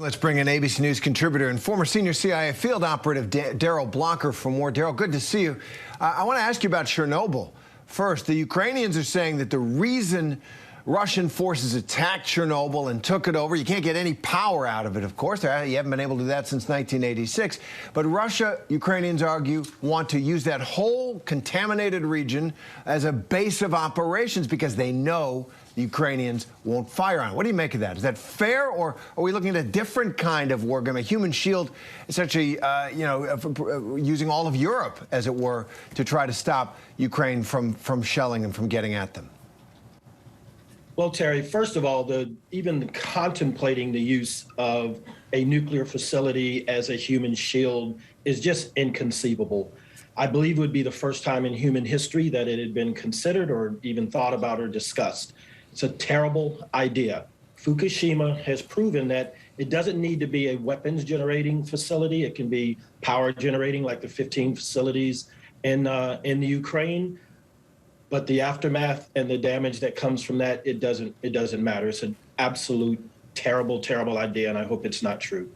Let's bring in ABC News contributor and former senior CIA field operative Daryl Blocker for more. Daryl, good to see you. I want to ask you about Chernobyl. First, the Ukrainians are saying that the reason Russian forces attacked Chernobyl and took it over, you can't get any power out of it, of course. You haven't been able to do that since 1986. But Russia, Ukrainians argue, want to use that whole contaminated region as a base of operations because they know the Ukrainians won't fire on it. What do you make of that? Is that fair, or are we looking at a different kind of war game, a human shield, essentially, using all of Europe, as it were, to try to stop Ukraine from shelling and from getting at them? Well, Terry, first of all, even contemplating the use of a nuclear facility as a human shield is just inconceivable. I believe it would be the first time in human history that it had been considered or even thought about or discussed. It's a terrible idea. Fukushima has proven that it doesn't need to be a weapons generating facility. It can be power generating, like the 15 facilities in the Ukraine. But the aftermath and the damage that comes from that, it doesn't matter. It's an absolute terrible, terrible idea, and I hope it's not true.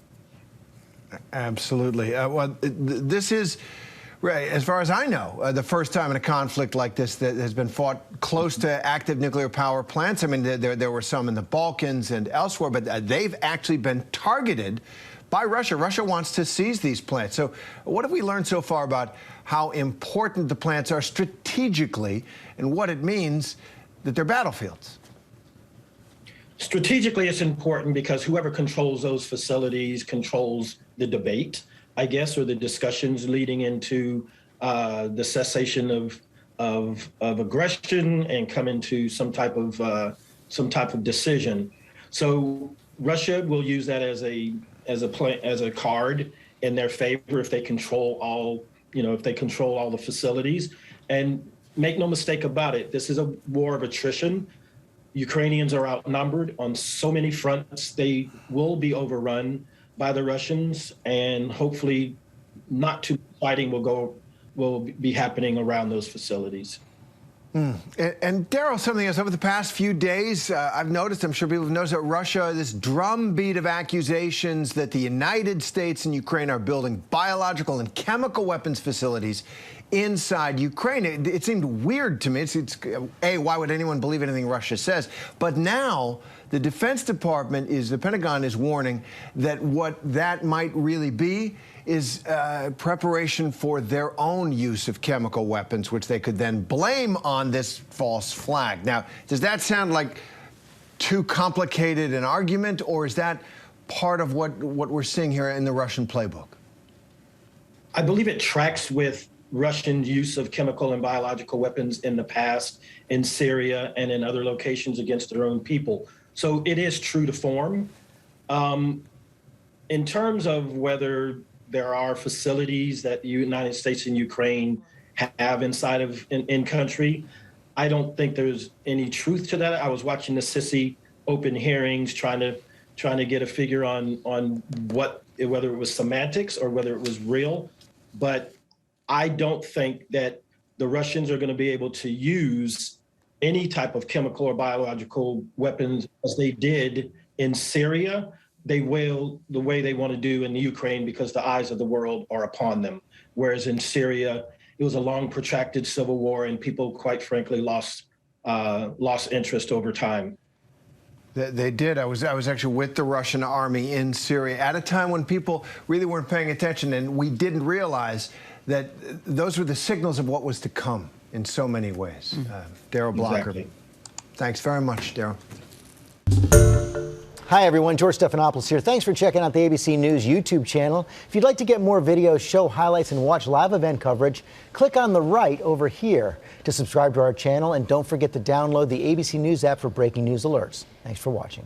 Absolutely. Well, this is, right, as far as I know, the first time in a conflict like this that has been fought close to active nuclear power plants. I mean, there were some in the Balkans and elsewhere, but they've actually been targeted by Russia. Russia wants to seize these plants. So what have we learned so far about how important the plants are strategically and what it means that they're battlefields? Strategically, it's important because whoever controls those facilities controls the debate, I guess, or the discussions leading into the cessation of aggression and come into some type of decision. So Russia will use that as a card in their favor if they control all the facilities. And make no mistake about it, this is a war of attrition. Ukrainians are outnumbered on so many fronts. They will be overrun by the Russians, and hopefully not too much fighting will be happening around those facilities. And Daryl, something else. Over the past few days, I've noticed, I'm sure people have noticed, that Russia, this drumbeat of accusations that the United States and Ukraine are building biological and chemical weapons facilities inside Ukraine. It seemed weird to me. A, why would anyone believe anything Russia says? But now the Defense Department the Pentagon is warning that what that might really be is preparation for their own use of chemical weapons, which they could then blame on this false flag. Now, does that sound like too complicated an argument, or is that part of what we're seeing here in the Russian playbook? I believe it tracks with Russian use of chemical and biological weapons in the past in Syria and in other locations against their own people. So it is true to form. In terms of whether there are facilities that the United States and Ukraine have inside of in country, I don't think there's any truth to that. I was watching the Sisi open hearings, trying to get a figure on whether it was semantics or whether it was real. But I don't think that the Russians are going to be able to use any type of chemical or biological weapons as they did in Syria. They will the way they want to do in the Ukraine because the eyes of the world are upon them. Whereas in Syria, it was a long, protracted civil war, and people, quite frankly, lost interest over time. They did. I was actually with the Russian army in Syria at a time when people really weren't paying attention, and we didn't realize that those were the signals of what was to come in so many ways. Daryl Blocker. Exactly. Thanks very much, Daryl. Hi, everyone. George Stephanopoulos here. Thanks for checking out the ABC News YouTube channel. If you'd like to get more videos, show highlights, and watch live event coverage, click on the right over here to subscribe to our channel. And don't forget to download the ABC News app for breaking news alerts. Thanks for watching.